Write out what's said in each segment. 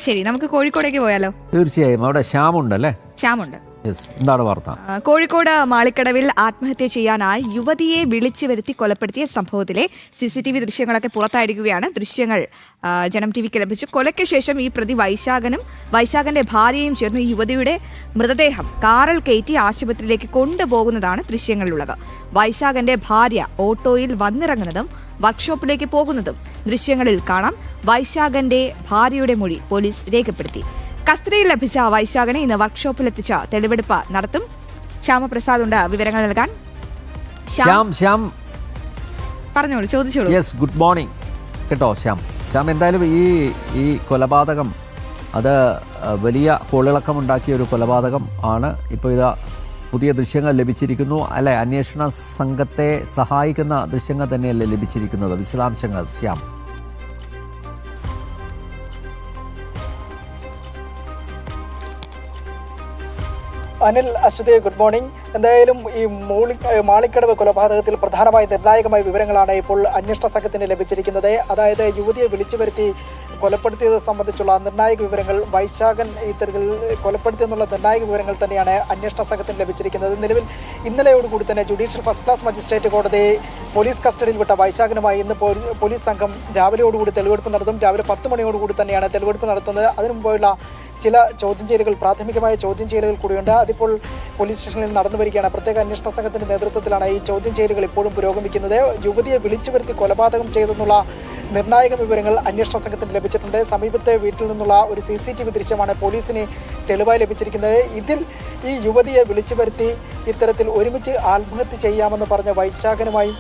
ശരി, നമുക്ക് കോഴിക്കോടേക്ക് പോയാലോ? തീർച്ചയായും. അവിടെ ശ്യാമുണ്ടല്ലേ? ശ്യാമുണ്ട്. എന്താണ് വാർത്ത? കോഴിക്കോട് മാളിക്കടവിൽ ആത്മഹത്യ ചെയ്യാനായി യുവതിയെ വിളിച്ചു വരുത്തി കൊലപ്പെടുത്തിയ സംഭവത്തിലെ CCTV ദൃശ്യങ്ങളൊക്കെ പുറത്തായിരിക്കുകയാണ്. ദൃശ്യങ്ങൾ ജനം TVക്ക് ലഭിച്ചു. കൊലയ്ക്ക് ശേഷം ഈ പ്രതി വൈശാഖന്റെ ഭാര്യയും ചേർന്ന് ഈ യുവതിയുടെ മൃതദേഹം കാറിൽ കയറ്റി ആശുപത്രിയിലേക്ക് കൊണ്ടുപോകുന്നതാണ് ദൃശ്യങ്ങളിലുള്ളത്. വൈശാഖന്റെ ഭാര്യ ഓട്ടോയിൽ വന്നിറങ്ങുന്നതും വർക്ക്ഷോപ്പിലേക്ക് പോകുന്നതും ദൃശ്യങ്ങളിൽ കാണാം. വൈശാഖന്റെ ഭാര്യയുടെ മൊഴി പോലീസ് രേഖപ്പെടുത്തി. കസ്റ്റഡിയിൽ ലഭിച്ച വൈശാഖനെ ഇന്ന് വർക്ക്ഷോപ്പിലെത്തിച്ച തെളിവെടുപ്പ് നടത്തും. ശ്യാമപ്രസാദ് ഉണ്ട് വിവരങ്ങൾ നൽകാൻ. ശ്യാം പറഞ്ഞോളൂ, ചോദിച്ചോളൂ. യെസ്, ഗുഡ് മോർണിംഗ് കേട്ടോ ശ്യാം. എന്തായാലും ഈ കൊലപാതകം അത് വലിയ കോളിളക്കമുണ്ടാക്കിയ ഒരു കൊലപാതകം ആണ്. ഇപ്പോൾ ഇതാ പുതിയ ദൃശ്യങ്ങൾ ലഭിച്ചിരിക്കുന്നു അല്ലെ? അന്വേഷണ സംഘത്തെ സഹായിക്കുന്ന ദൃശ്യങ്ങൾ തന്നെയല്ലേ ലഭിച്ചിരിക്കുന്നത്? വിശദാംശങ്ങൾ ശ്യാം. Anil, Ashwathy, good morning. എന്തായാലും ഈ മാളിക്കടവ് കൊലപാതകത്തിൽ പ്രധാനമായി നിർണായകമായ വിവരങ്ങളാണ് ഇപ്പോൾ അന്വേഷണ സംഘത്തിന് ലഭിച്ചിരിക്കുന്നത്. അതായത് യുവതിയെ വിളിച്ചു വരുത്തി കൊലപ്പെടുത്തിയത് സംബന്ധിച്ചുള്ള നിർണായക വിവരങ്ങൾ, വൈശാഖൻ ഇത്തരത്തിൽ കൊലപ്പെടുത്തിയെന്നുള്ള നിർണായക വിവരങ്ങൾ തന്നെയാണ് അന്വേഷണ സംഘത്തിന് ലഭിച്ചിരിക്കുന്നത്. നിലവിൽ ഇന്നലെയോടുകൂടി തന്നെ ജുഡീഷ്യൽ ഫസ്റ്റ് ക്ലാസ് മജിസ്ട്രേറ്റ് കോടതി പോലീസ് കസ്റ്റഡിയിൽ വിട്ട വൈശാഖനുമായി ഇന്ന് പോലീസ് സംഘം രാവിലെയോടുകൂടി തെളിവെടുപ്പ് നടത്തും. രാവിലെ 10 മണിയോടുകൂടി തന്നെയാണ് തെളിവെടുപ്പ് നടത്തുന്നത്. അതിനു മുമ്പുള്ള ചില ചോദ്യം ചെയ്യലുകൾ, പ്രാഥമികമായ ചോദ്യം ചെയ്യലുകൾ കൂടിയുണ്ട്. അതിപ്പോൾ പോലീസ് സ്റ്റേഷനിൽ നടന്നു വരികയാണ്. പ്രത്യേക അന്വേഷണ സംഘത്തിന്റെ നേതൃത്വത്തിലാണ് ഈ ചോദ്യം ചെയ്യലുകൾ ഇപ്പോഴും പുരോഗമിക്കുന്നത്. യുവതിയെ വിളിച്ചു വരുത്തി കൊലപാതകം ചെയ്തെന്നുള്ള നിർണായക വിവരങ്ങൾ അന്വേഷണ സംഘത്തിന് ലഭിച്ചിട്ടുണ്ട്. സമീപത്തെ വീട്ടിൽ നിന്നുള്ള ഒരു CCTV ദൃശ്യമാണ് പോലീസിന് തെളിവായി ലഭിച്ചിരിക്കുന്നത്. ഇതിൽ ഈ യുവതിയെ വിളിച്ചു വരുത്തി ഇത്തരത്തിൽ ഒരുമിച്ച് ആത്മഹത്യ ചെയ്യാമെന്ന് പറഞ്ഞ വൈശാഖനുമായി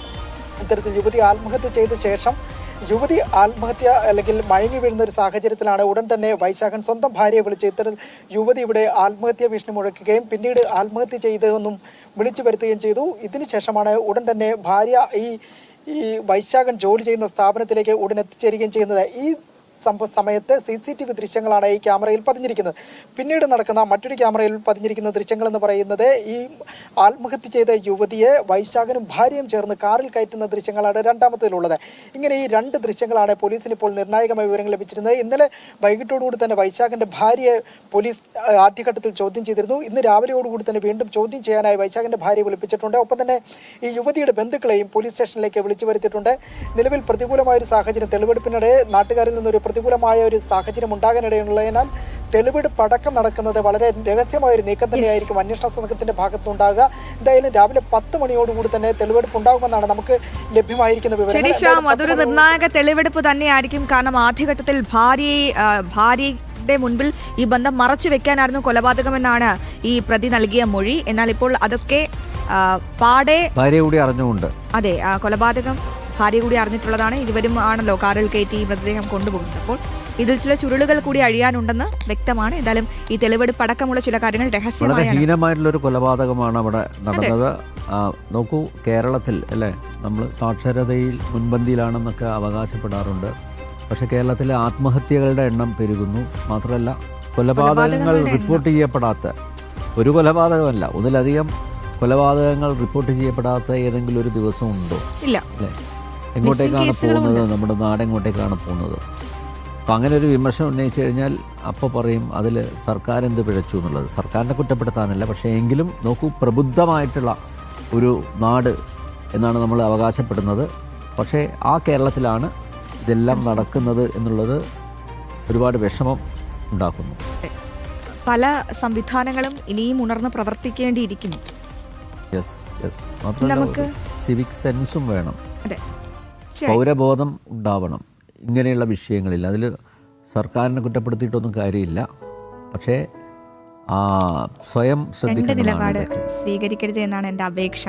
ഇത്തരത്തിൽ യുവതി ആത്മഹത്യ ചെയ്ത ശേഷം യുവതി ആത്മഹത്യ അല്ലെങ്കിൽ മയങ്ങി വീഴുന്ന ഒരു സാഹചര്യത്തിലാണ് ഉടൻ തന്നെ വൈശാഖൻ സ്വന്തം ഭാര്യയെ വിളിച്ച് ഇത്തരം യുവതി ഇവിടെ ആത്മഹത്യാ ഭീഷണി മുഴക്കുകയും പിന്നീട് ആത്മഹത്യ ചെയ്തതെന്നും വിളിച്ചു വരുത്തുകയും ചെയ്തു. ഇതിനുശേഷമാണ് ഉടൻ തന്നെ ഭാര്യ ഈ വൈശാഖൻ ജോലി ചെയ്യുന്ന സ്ഥാപനത്തിലേക്ക് ഉടൻ എത്തിച്ചേരുകയും ചെയ്യുന്നത്. ഈ സമയത്ത് CCTV ദൃശ്യങ്ങളാണ് ഈ ക്യാമറയിൽ പതിഞ്ഞിരിക്കുന്നത്. പിന്നീട് നടക്കുന്ന മറ്റൊരു ക്യാമറയിൽ പതിഞ്ഞിരിക്കുന്ന ദൃശ്യങ്ങൾ എന്ന് പറയുന്നത് ഈ ആത്മഹത്യ ചെയ്ത യുവതിയെ വൈശാഖനും ഭാര്യയും ചേർന്ന് കാറിൽ കയറ്റുന്ന ദൃശ്യങ്ങളാണ് രണ്ടാമത്തേലുള്ളത്. ഇങ്ങനെ ഈ 2 ദൃശ്യങ്ങളാണ് പോലീസിന് ഇപ്പോൾ നിർണായകമായ വിവരങ്ങൾ ലഭിച്ചിരുന്നത്. ഇന്നലെ വൈകിട്ടോടുകൂടി തന്നെ വൈശാഖന്റെ ഭാര്യയെ പോലീസ് ആദ്യഘട്ടത്തിൽ ചോദ്യം ചെയ്തിരുന്നു. ഇന്ന് രാവിലെയോടുകൂടി തന്നെ വീണ്ടും ചോദ്യം ചെയ്യാനായി വൈശാഖന്റെ ഭാര്യയെ വിളിപ്പിച്ചിട്ടുണ്ട്. ഒപ്പം തന്നെ ഈ യുവതിയുടെ ബന്ധുക്കളെയും പോലീസ് സ്റ്റേഷനിലേക്ക് വിളിച്ചു വരുത്തിയിട്ടുണ്ട്. നിലവിൽ പ്രതികൂലമായ ഒരു സാഹചര്യം, തെളിവെടുപ്പിനിടെ നാട്ടുകാരിൽ നിന്നൊരു പ്രതികൂലമായ ഒരു സാഹചര്യം ഉണ്ടാകാനിടയുള്ളതിനാൽ തെളിവെടുപ്പ് അടക്കം നടക്കുന്നത് വളരെ രഹസ്യമായ ഒരു നീക്കം തന്നെയായിരിക്കും അന്വേഷണ സംഘത്തിന്റെ ഭാഗത്തുണ്ടാകുക. എന്തായാലും രാവിലെ 10 മണിയോടുകൂടി തന്നെ തെളിവെടുപ്പ് ഉണ്ടാകുമെന്നാണ് നമുക്ക് ലഭ്യമായിരിക്കുന്ന വിവരം. അതൊരു നിർണായക തെളിവെടുപ്പ് തന്നെയായിരിക്കും. കാരണം ആദ്യഘട്ടത്തിൽ ഭാര്യയുടെ മുൻപിൽ ഈ ബന്ധം മറച്ചു വെക്കാനായിരുന്നു കൊലപാതകമെന്നാണ് ഈ പ്രതി നൽകിയ മൊഴി. എന്നാൽ ഇപ്പോൾ അതൊക്കെ ഭാര്യ കൂടി അറിഞ്ഞുകൊണ്ട്, അതെ, കൊലപാതകം ഭാര്യ കൂടി അറിഞ്ഞിട്ടുള്ളതാണ്. ഇരുവരും ആണല്ലോ കാറിൽ കയറ്റി മൃതദേഹം കൊണ്ടുപോകുന്നത്. അപ്പോൾ ഇതിൽ ചില ചുരുളുകൾ കൂടി അഴിയാനുണ്ടെന്ന് വ്യക്തമാണ്. എന്തായാലും ഈ തെളിവെടുപ്പ് അടക്കമുള്ള ചില കാര്യങ്ങൾ രഹസ്യമായി, ഹീനമായിട്ടുള്ളൊരു കൊലപാതകമാണ് അവിടെ നടന്നത്. നോക്കൂ, കേരളത്തിൽ അല്ലേ, നമ്മൾ സാക്ഷരതയിൽ മുൻപന്തിയിലാണെന്നൊക്കെ അവകാശപ്പെടാറുണ്ട്. പക്ഷേ കേരളത്തിലെ ആത്മഹത്യകളുടെ എണ്ണം പെരുകുന്നു. മാത്രമല്ല, കൊലപാതകങ്ങൾ റിപ്പോർട്ട് ചെയ്യപ്പെടാത്ത ഒരു കൊലപാതകമല്ല, ഒന്നിലധികം കൊലപാതകങ്ങൾ റിപ്പോർട്ട് ചെയ്യപ്പെടാത്ത ഏതെങ്കിലും ഒരു ദിവസം ഉണ്ടോ? ഇല്ല. അല്ലേ? എങ്ങോട്ടേക്കാണ് പോകുന്നത്? നമ്മുടെ നാടെങ്ങോട്ടേക്കാണ് പോകുന്നത്? അപ്പം അങ്ങനെ ഒരു വിമർശനം ഉന്നയിച്ചു കഴിഞ്ഞാൽ അപ്പോൾ പറയും അതിൽ സർക്കാർ എന്ത് പിഴച്ചു എന്നുള്ളത്. സർക്കാരിനെ കുറ്റപ്പെടുത്താനല്ല, പക്ഷേ എങ്കിലും നോക്കൂ, പ്രബുദ്ധമായിട്ടുള്ള ഒരു നാട് എന്നാണ് നമ്മൾ അവകാശപ്പെടുന്നത്. പക്ഷേ ആ കേരളത്തിലാണ് ഇതെല്ലാം നടക്കുന്നത് എന്നുള്ളത് ഒരുപാട് വിഷമം ഉണ്ടാക്കുന്നു. പല സംവിധാനങ്ങളും ഇനിയും ഉണർന്ന് പ്രവർത്തിക്കേണ്ടിയിരിക്കുന്നു. മാത്രമല്ല, സിവിക് സെൻസും വേണം, പൗരബോധം ഉണ്ടാവണം ഇങ്ങനെയുള്ള വിഷയങ്ങളിൽ. അതിൽ സർക്കാരിനെ കുറ്റപ്പെടുത്തിയിട്ടൊന്നും കാര്യമില്ല. പക്ഷേ സ്വയം ശ്രദ്ധിക്കേണ്ട നിലപാട് സ്വീകരിക്കരുത് എന്നാണ് എൻ്റെ അപേക്ഷ.